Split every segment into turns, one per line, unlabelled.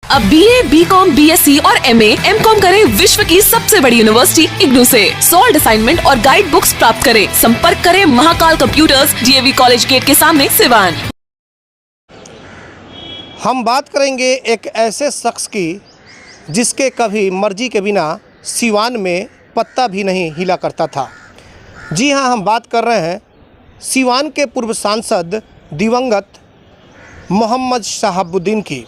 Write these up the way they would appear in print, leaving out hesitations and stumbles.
अब BA, BCom, BSc और MA, MCom करें विश्व की सबसे बड़ी यूनिवर्सिटी इग्नू से। सॉल्ड असाइनमेंट और गाइड बुक्स प्राप्त करें। संपर्क करें Mahakal computers, DAV college gate के सामने, सिवान।
हम बात करेंगे एक ऐसे शख्स की जिसके कभी मर्जी के बिना सिवान में पत्ता भी नहीं हिला करता था। जी हाँ, हम बात कर रहे हैं सिवान के पूर्व सांसद दिवंगत मोहम्मद शहाबुद्दीन की।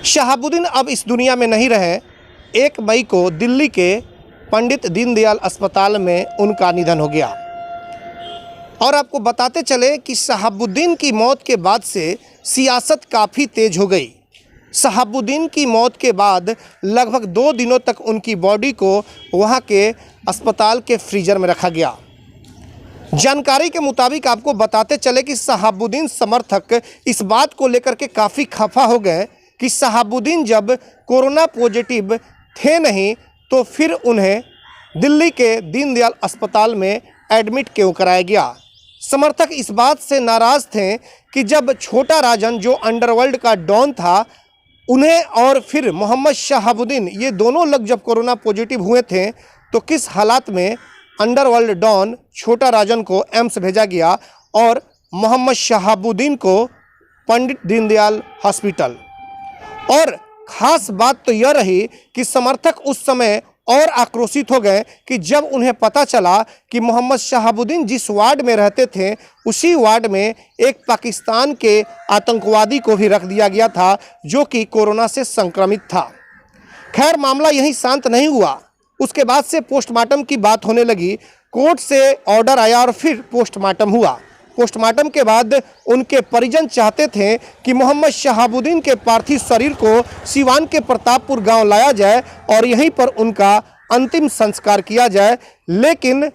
शहाबुद्दीन अब इस दुनिया में नहीं रहे। 1 मई को दिल्ली के पंडित दीनदयाल अस्पताल में उनका निधन हो गया। और आपको बताते चले कि शहाबुद्दीन की मौत के बाद से सियासत काफ़ी तेज हो गई। शहाबुद्दीन की मौत के बाद लगभग 2 दिनों तक उनकी बॉडी को वहां के अस्पताल के फ्रीजर में रखा गया। जानकारी के मुताबिक आपको बताते चले कि शहाबुद्दीन समर्थक इस बात को लेकर के काफ़ी खफा हो गए कि शहाबुद्दीन जब कोरोना पॉजिटिव थे नहीं तो फिर उन्हें दिल्ली के दीनदयाल अस्पताल में एडमिट क्यों कराया गया। समर्थक इस बात से नाराज़ थे कि जब छोटा राजन जो अंडरवर्ल्ड का डॉन था उन्हें और फिर मोहम्मद शहाबुद्दीन ये दोनों लोग जब कोरोना पॉजिटिव हुए थे तो किस हालात में अंडरवर्ल्ड डॉन छोटा राजन को एम्स भेजा गया और मोहम्मद शहाबुद्दीन को पंडित दीनदयाल हॉस्पिटल। और ख़ास बात तो यह रही कि समर्थक उस समय और आक्रोशित हो गए कि जब उन्हें पता चला कि मोहम्मद शहाबुद्दीन जिस वार्ड में रहते थे उसी वार्ड में एक पाकिस्तान के आतंकवादी को भी रख दिया गया था जो कि कोरोना से संक्रमित था। खैर, मामला यहीं शांत नहीं हुआ। उसके बाद से पोस्टमार्टम की बात होने लगी। कोर्ट से ऑर्डर आया और फिर पोस्टमार्टम हुआ। पोस्टमार्टम के बाद उनके परिजन चाहते थे कि मोहम्मद शहाबुद्दीन के पार्थिव शरीर को सिवान के प्रतापपुर गांव लाया जाए और यहीं पर उनका अंतिम संस्कार किया जाए, लेकिन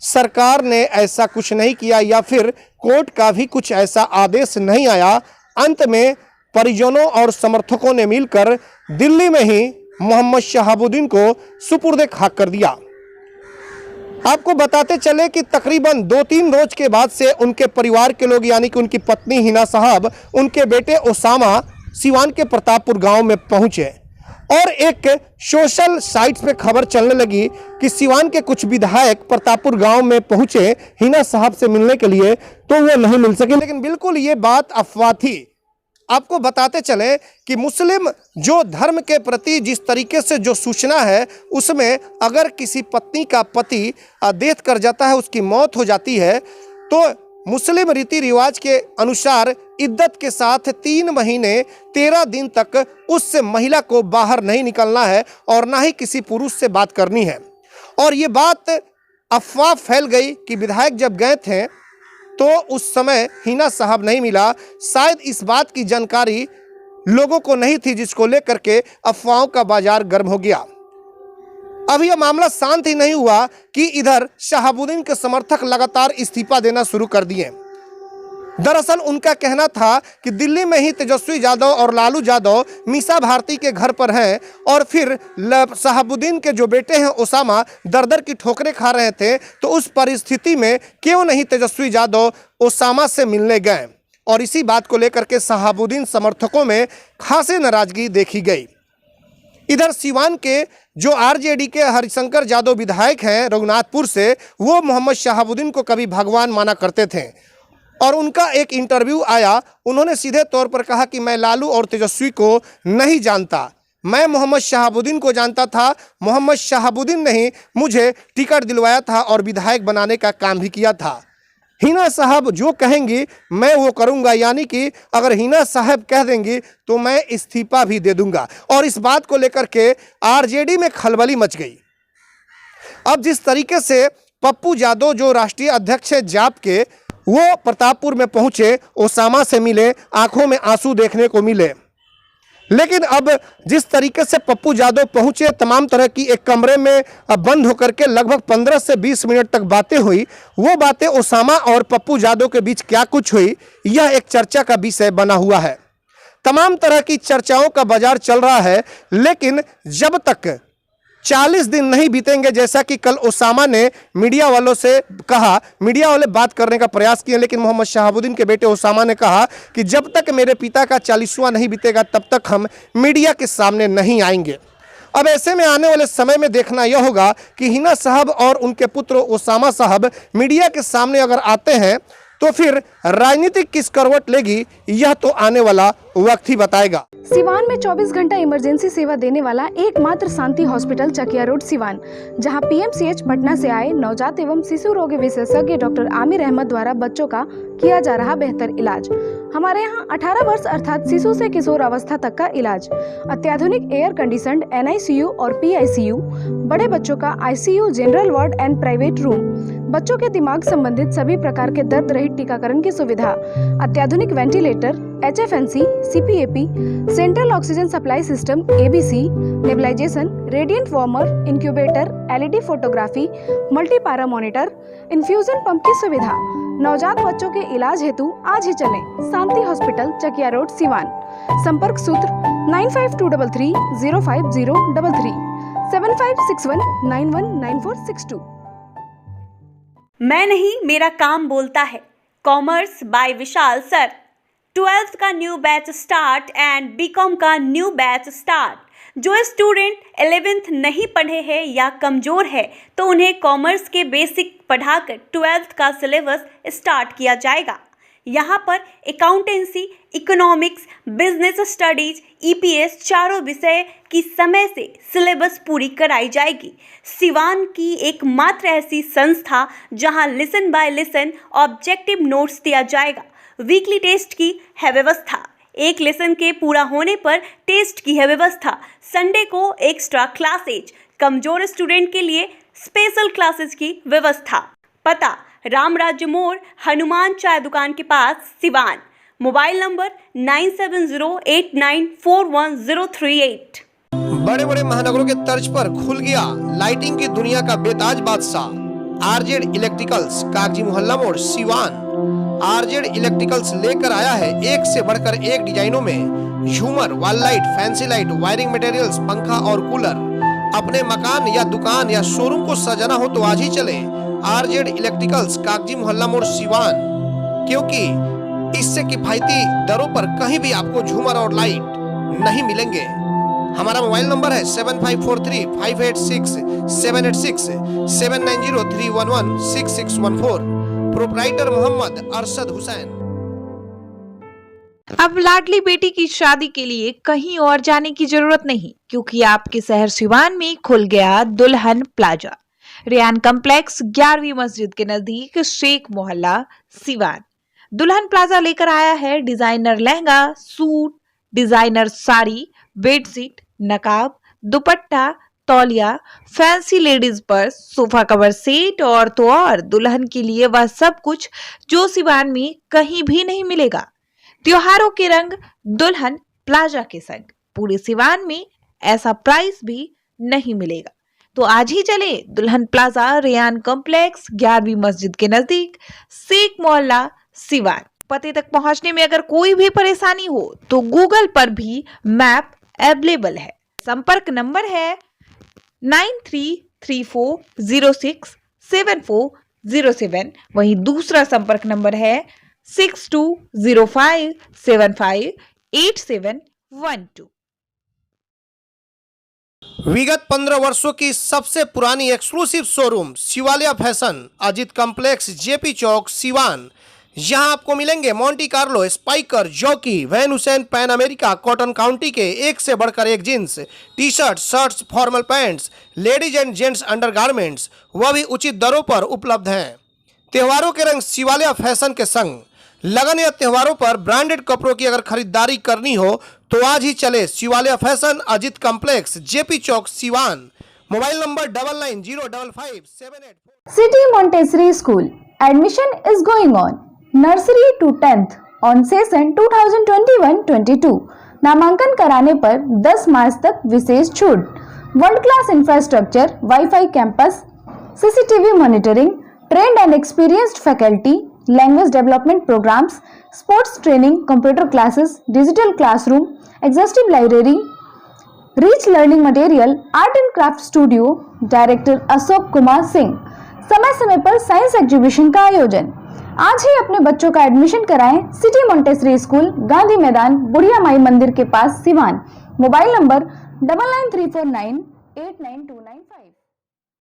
सरकार ने ऐसा कुछ नहीं किया या फिर कोर्ट का भी कुछ ऐसा आदेश नहीं आया। अंत में परिजनों और समर्थकों ने मिलकर दिल्ली में ही मोहम्मद शहाबुद्दीन को सुपुर्द खाक कर दिया। आपको बताते चले कि तकरीबन 2-3 रोज के बाद से उनके परिवार के लोग यानी कि उनकी पत्नी हिना साहब, उनके बेटे ओसामा सिवान के प्रतापपुर गांव में पहुंचे और एक सोशल साइट्स पे खबर चलने लगी कि सिवान के कुछ विधायक प्रतापपुर गांव में पहुंचे हिना साहब से मिलने के लिए, तो वो नहीं मिल सके। लेकिन बिल्कुल ये बात अफवाह थी। आपको बताते चले कि मुस्लिम जो धर्म के प्रति जिस तरीके से जो सूचना है उसमें अगर किसी पत्नी का पति डेथ कर जाता है, उसकी मौत हो जाती है, तो मुस्लिम रीति रिवाज के अनुसार इद्दत के साथ 3 महीने 13 दिन तक उस महिला को बाहर नहीं निकलना है और ना ही किसी पुरुष से बात करनी है। और ये बात अफवाह फैल गई कि विधायक जब गए थे तो उस समय हिना साहब नहीं मिला। शायद इस बात की जानकारी लोगों को नहीं थी, जिसको लेकर के अफवाहों का बाजार गर्म हो गया। अभी यह मामला शांत ही नहीं हुआ कि इधर शहाबुद्दीन के समर्थक लगातार इस्तीफा देना शुरू कर दिए। दरअसल उनका कहना था कि दिल्ली में ही तेजस्वी यादव और लालू यादव मीसा भारती के घर पर हैं और फिर शहाबुद्दीन के जो बेटे हैं ओसामा दर की ठोकरें खा रहे थे, तो उस परिस्थिति में क्यों नहीं तेजस्वी यादव ओसामा से मिलने गए। और इसी बात को लेकर के शहाबुद्दीन समर्थकों में खासी नाराजगी देखी गई। इधर सिवान के जो आरजेडी के हरिशंकर यादव विधायक हैं रघुनाथपुर से, वो मोहम्मद शहाबुद्दीन को कभी भगवान माना करते थे और उनका एक इंटरव्यू आया। उन्होंने सीधे तौर पर कहा कि मैं लालू और तेजस्वी को नहीं जानता, मैं मोहम्मद शहाबुद्दीन को जानता था। मोहम्मद शहाबुद्दीन ने ही मुझे टिकट दिलवाया था और विधायक बनाने का काम भी किया था। हिना साहब जो कहेंगी मैं वो करूंगा, यानी कि अगर हिना साहब कह देंगी तो मैं इस्तीफा भी दे दूंगा। और इस बात को लेकर के आरजेडी में खलबली मच गई। अब जिस तरीके से पप्पू यादव जो राष्ट्रीय अध्यक्ष है जाप के, वो प्रतापपुर में पहुंचे, ओसामा से मिले, आंखों में आंसू देखने को मिले। लेकिन अब जिस तरीके से पप्पू यादव पहुंचे, तमाम तरह की एक कमरे में बंद होकर के लगभग 15 से 20 मिनट तक बातें हुई। वो बातें ओसामा और पप्पू यादव के बीच क्या कुछ हुई, यह एक चर्चा का विषय बना हुआ है। तमाम तरह की चर्चाओं का बाजार चल रहा है। लेकिन जब तक 40 दिन नहीं बीतेंगे, जैसा कि कल ओसामा ने मीडिया वालों से कहा। मीडिया वाले बात करने का प्रयास किए, लेकिन मोहम्मद शहाबुद्दीन के बेटे ओसामा ने कहा कि जब तक मेरे पिता का 40वां नहीं बीतेगा तब तक हम मीडिया के सामने नहीं आएंगे। अब ऐसे में आने वाले समय में देखना यह होगा कि हिना साहब और उनके पुत्र ओसामा साहब मीडिया के सामने अगर आते हैं तो फिर राजनीति किस करवट लेगी, यह तो आने वाला वक्त ही बताएगा।
सिवान में 24 घंटा इमरजेंसी सेवा देने वाला एकमात्र शांति हॉस्पिटल चकिया रोड सिवान, जहां पीएमसीएच पटना से आए नवजात एवं शिशु रोग विशेषज्ञ डॉक्टर आमिर अहमद द्वारा बच्चों का किया जा रहा बेहतर इलाज। हमारे यहाँ 18 वर्ष अर्थात शिशु से किशोर अवस्था तक का इलाज, अत्याधुनिक एयर कंडीशनड NICU और PICU, बड़े बच्चों का ICU, general ward and private room, बच्चों के दिमाग संबंधित सभी प्रकार के दर्द रहित टीकाकरण की सुविधा, अत्याधुनिक ventilator, HFNC, CPAP, central oxygen supply system ABC, nebulization, radiant warmer, incubator, LED photography, multipara monitor, infusion pump की सुविधा। नवजात बच्चों के इलाज हेतु आज ही चलें शांति हॉस्पिटल चकिया रोड सिवान। संपर्क सूत्र 9523305033 7561919462।
मैं नहीं, मेरा काम बोलता है। Commerce by Vishal sir. 12th का new batch start and BCom का न्यू बैच स्टार्ट। जो स्टूडेंट 11th नहीं पढ़े हैं या कमज़ोर है तो उन्हें कॉमर्स के बेसिक पढ़ाकर 12th का सिलेबस स्टार्ट किया जाएगा। यहाँ पर accountancy, economics, business studies, EPS चारों विषय की समय से सिलेबस पूरी कराई जाएगी। सिवान की एकमात्र ऐसी संस्था जहाँ lesson by lesson objective notes दिया जाएगा। वीकली टेस्ट की है व्यवस्था। एक लेसन के पूरा होने पर टेस्ट की है व्यवस्था। संडे को एक्स्ट्रा क्लासेज, कमजोर स्टूडेंट के लिए स्पेशल क्लासेज की व्यवस्था। पता राम राज्य मोड़, हनुमान चाय दुकान के पास, सिवान। Mobile number 9708941038।
बड़े बड़े महानगरों के तर्ज पर खुल गया लाइटिंग की दुनिया का बेताज बादशाह RZ इलेक्ट्रिकल्स, कागजी मोहल्ला मोड़, सिवान। RZ इलेक्ट्रिकल्स लेकर आया है एक से बढ़कर एक डिजाइनों में झूमर, wall light, fancy light, wiring materials, पंखा और कूलर। अपने मकान या दुकान या शोरूम को सजाना हो तो आज ही चले RZ इलेक्ट्रिकल्स, कागजी मोहल्ला मोड़, सिवान, क्योंकि इससे किफायती दरों पर कहीं भी आपको झूमर और लाइट नहीं मिलेंगे। हमारा मोबाइल नंबर है 7543586786 7903116614। प्रोप्राइटर मोहम्मद अरशद हुसैन।
अब लाडली बेटी की शादी के लिए कहीं और जाने की जरूरत नहीं, क्योंकि आपके शहर सिवान में खुल गया दुल्हन प्लाजा। रेयान कॉम्प्लेक्स 11वीं मस्जिद के नजदीक, शेख मोहल्ला, सिवान। दुल्हन प्लाजा लेकर आया है designer lehenga, suit, designer sari, bedsheet, नकाब, दुपट्टा, तौलिया, fancy ladies purse, sofa cover set और तो और दुल्हन के लिए वह सब कुछ जो सिवान में कहीं भी नहीं मिलेगा। त्योहारों के रंग दुल्हन प्लाजा के संग। पूरे सिवान में ऐसा प्राइस भी नहीं मिलेगा। तो आज ही चले दुल्हन प्लाजा, रेयान कॉम्प्लेक्स, 11वीं मस्जिद के नजदीक, शेख मोहल्ला, सिवान। पते तक पहुंचने में अगर कोई भी परेशानी हो तो गूगल पर भी मैप अवेलेबल है। संपर्क नंबर है 9334067407। वहीं दूसरा संपर्क नंबर है 6205758712।
विगत 15 वर्षों की सबसे पुरानी exclusive showroom Shivaliya fashion, Ajit complex, JP Chowk, Siwan. यहाँ आपको मिलेंगे Monte Carlo, Spykar, Jockey, Van Heusen, Pan America, Cotton County के एक से बढ़कर एक jeans, T shirt, shirts, formal pants, ladies and gents undergarments, वह भी उचित दरों पर उपलब्ध हैं। त्योहारों के रंग शिवालिया फैशन के संग। लगन या त्योहारों पर ब्रांडेड कपड़ों की अगर खरीदारी करनी हो तो आज ही चले Shivaliya fashion, Ajit complex, JP Chowk, Siwan. Mobile number 99055784।
City Montessori School. Admission is going on. Nursery to 10th on session 2021-22. नामांकन कराने पर 10 मार्च तक विशेष छूट। World class infrastructure, WiFi campus, CCTV monitoring, trained and experienced faculty, language development programmes, sports training, computer classes, digital classroom, exhaustive library, rich learning material, art and craft studio, director Ashok Kumar Singh. समय समय पर science exhibition का आयोजन। आज ही अपने बच्चों का admission कराएं सिटी मोंटेसरी स्कूल, गांधी मैदान, बुढ़िया माई मंदिर के पास, सिवान। Mobile number 9934989295।